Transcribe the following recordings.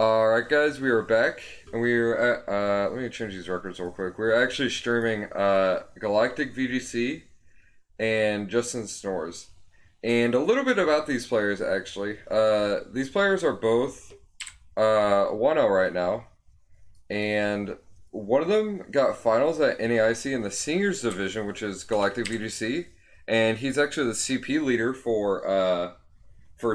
Alright guys, we are back, and we are at, let me change these records real quick. We're actually streaming, GalacticVGC and JustinSnores. And a little bit about these players, actually. These players are both, 1-0 right now, and one of them got finals at NAIC in the seniors division, which is GalacticVGC, and he's actually the CP leader for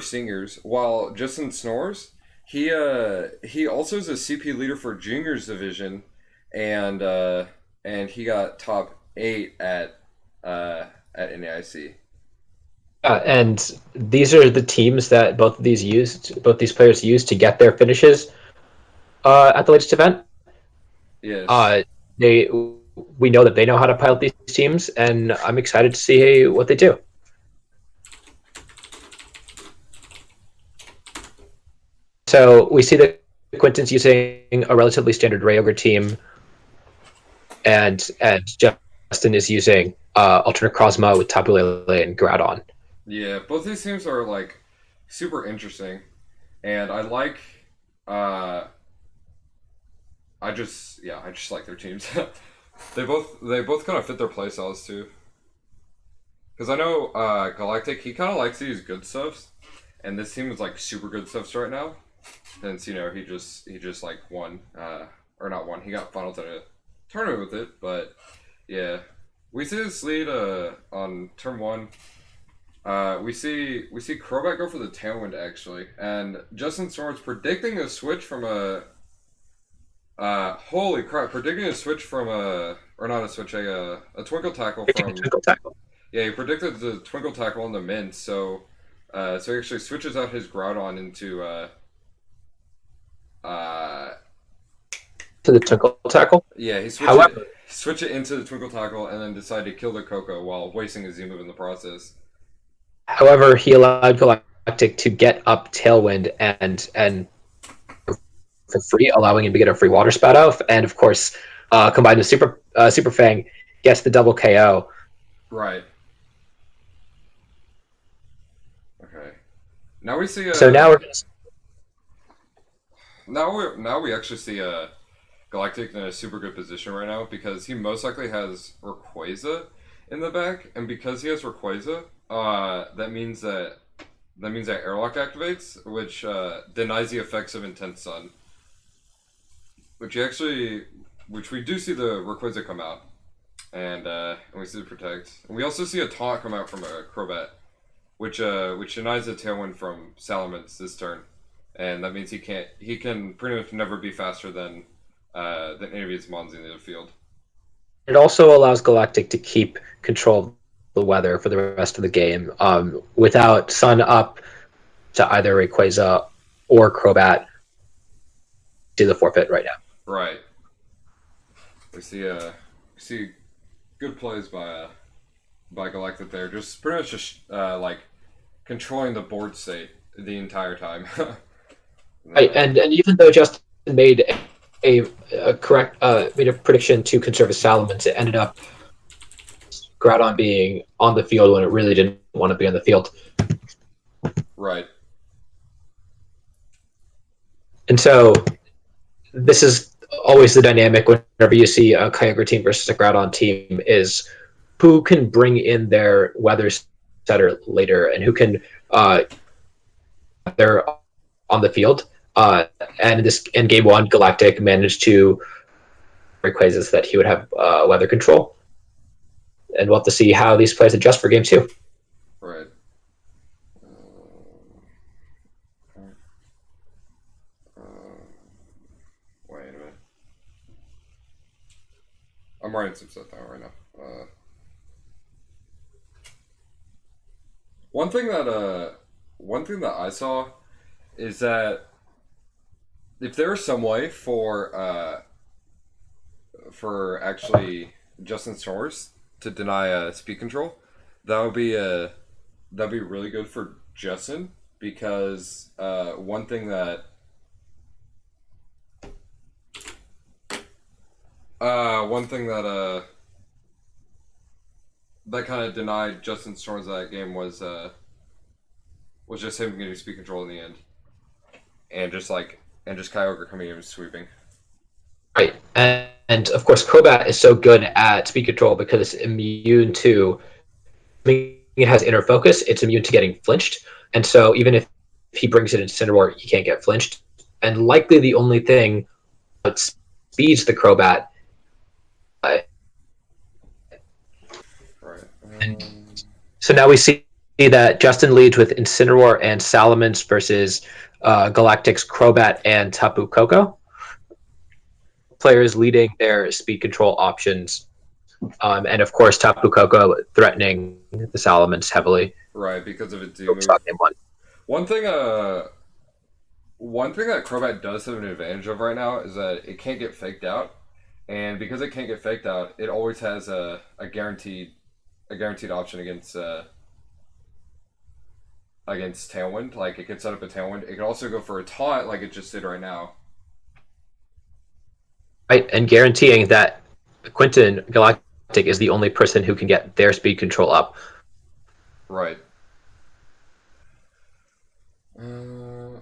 seniors, while JustinSnores, he also is a CP leader for juniors division, and he got top 8 at NAIC. And these are the teams that both these players used to get their finishes at the latest event. Yes. Uh, they we know that they know how to pilot these teams, and I'm excited to see what they do. So we see that Quinton's using a relatively standard Rayoga team, and Justin is using alternate Krozma with Tapu Lele and Groudon. Yeah, both these teams are like super interesting, and I like uh I just like their teams. They both kind of fit their play styles too. Because I know Galactic, he kind of likes to use good stuffs, and this team is like super good stuffs right now. Since he just like won, or not won, he got finals at a tournament with it. But yeah, we see this lead on turn one. We see Crobat go for the Tailwind actually, and Justin Storm's predicting a switch from a holy crap, predicting a switch from a, or not a switch, a Twinkle Tackle from, Twinkle Tackle. yeah, he predicted the Twinkle Tackle on the mint, so he actually switches out his Groudon into uh To the Twinkle Tackle. yeah, However, switch it into the Twinkle Tackle and then decide to kill the Coco while wasting a Z move in the process. however, he allowed Galactic to get up Tailwind and for free, allowing him to get a free water spout off, and of course, combined with Super Fang, gets the double KO. Right. Okay. Now we see So now we're now we actually see Galactic in a super good position right now because he most likely has Rayquaza in the back, and because he has Rayquaza, that means that Airlock activates, which denies the effects of Intense Sun, which we do see the Rayquaza come out, and we see the Protect, and we also see a taunt come out from a Crobat, which denies the Tailwind from Salamence this turn, and that means he can pretty much never be faster than any of his mons in the field. it also allows Galactic to keep control of the weather for the rest of the game without Sun up to either Rayquaza or Crobat to the forfeit right now. Right. We see good plays by Galactic there, just pretty much just like controlling the board state the entire time. Right, and even though Justin made a correct made a prediction to conserve his Salamence, it ended up Groudon being on the field when it really didn't want to be on the field. Right. And so this is always the dynamic whenever you see a Kyogre team versus a Groudon team is who can bring in their weather setter later and who can they're on the field. And in game one, Galactic managed to Rayquaza that he would have weather control. And we'll have to see how these plays adjust for game two. Right. Wait a minute. I'm writing some stuff down right now. One thing that I saw is that if there was some way for actually JustinSnores to deny speed control, that would be that'd be really good for Justin, because one thing that kind of denied JustinSnores that game was just him getting speed control in the end, and just like and just Kyogre coming in and sweeping. Right. And of course, Crobat is so good at speed control because it's immune to, it has inner focus, it's immune to getting flinched. And so even if he brings it in Incineroar, he can't get flinched. And likely the only thing that speeds the Crobat. Uh, Right. so now we see that Justin leads with Incineroar and Salamence versus Galactic's Crobat and Tapu Koko. Players leading their speed control options. And of course, Tapu Koko threatening the Salamence heavily. Right, because of its Z So move. game one. One thing, one thing that Crobat does have an advantage of right now is that it can't get faked out, and because it can't get faked out, it always has a guaranteed option against Tailwind. Like, it can set up a Tailwind. It can also go for a taunt, like it just did right now. Right, and guaranteeing that Quentin Galactic is the only person who can get their speed control up. Right. Uh,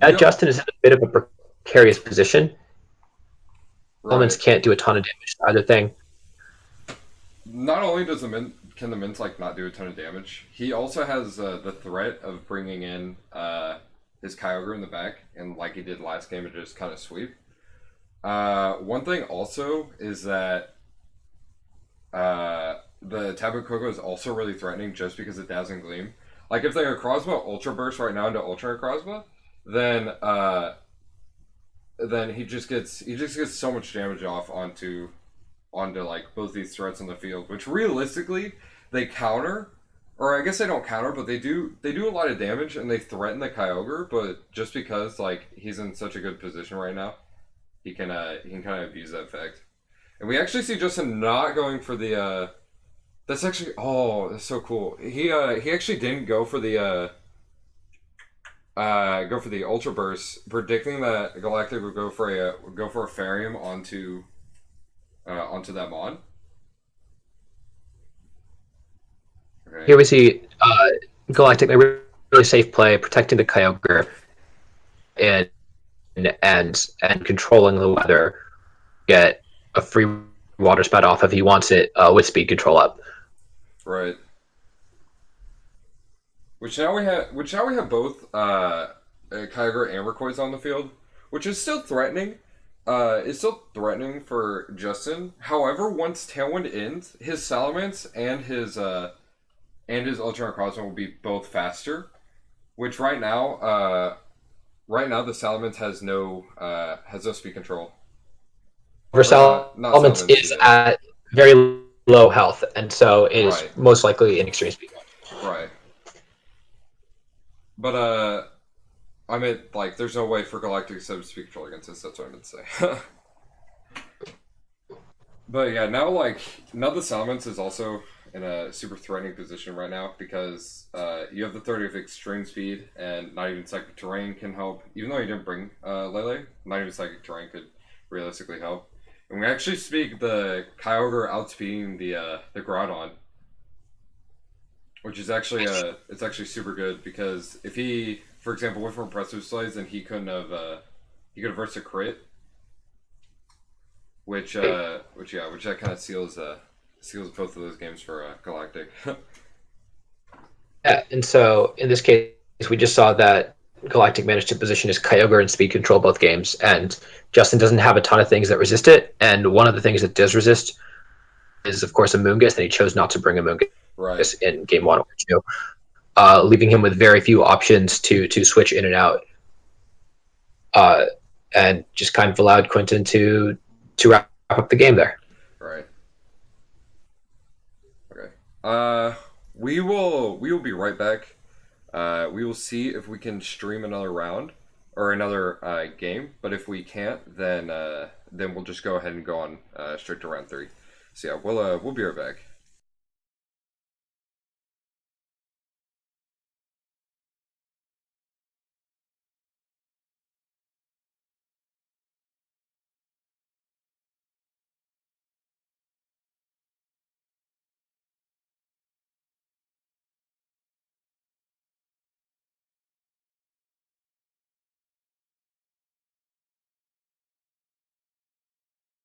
yeah. Justin is in a bit of a precarious position. Elements Right. can't do a ton of damage to either thing. Not only does can the mint like not do a ton of damage, he also has the threat of bringing in his Kyogre in the back, and like he did last game, and just kind of sweep. One thing also is that the Tapu Koko is also really threatening just because of Dazzling Gleam. Like if they Necrozma Ultra Burst right now into Ultra Necrozma, then he just gets so much damage off onto like both these threats on the field, which realistically they counter, or I guess they don't counter, but they do a lot of damage and they threaten the Kyogre, but just because like he's in such a good position right now, he can kind of abuse that fact. And we actually see Justin not going for the that's actually that's so cool. He actually didn't go for the Ultra Burst, predicting that Galactic would go for a Farium onto that Mon. Okay. Here we see Galactic a really safe play, protecting the Kyogre and and controlling the weather. Get a free water spout off if he wants it with speed control up. Right. Which now we have both Kyogre and Rayquaza on the field, which is still threatening. It's still threatening for Justin. However, once Tailwind ends, his Salamence and his Ultra Necrozma will be both faster. Which right now the Salamence has no speed control. Or not Salamence Salamence, is at very low health, and so it is right. most likely in extreme speed. Right. But I meant like there's no way for Galactic to have speed control against this, that's what I meant to say. But yeah, now the Salamence is also in a super threatening position right now because you have the 30 of extreme speed, and not even Psychic Terrain can help. Even though you didn't bring Lele, not even Psychic Terrain could realistically help. And we actually speak the Kyogre outspeeding the Groudon, which is actually it's actually super good because if he, for example, went for Impressive Slides, then he could have versed a crit, which that kind of seals both of those games for Galactic. Yeah, and so in this case, we just saw that Galactic managed to position his Kyogre and speed control both games, and Justin doesn't have a ton of things that resist it, and one of the things that does resist is, of course, a Moongus, and he chose not to bring a Moongus Right. in game 1 or 2, leaving him with very few options to switch in and out, and just kind of allowed Quentin to wrap up the game there. Right. Okay. We will be right back. We will see if we can stream another round or another game. But if we can't, then we'll just go ahead and go on straight to round 3. So yeah, we'll be right back.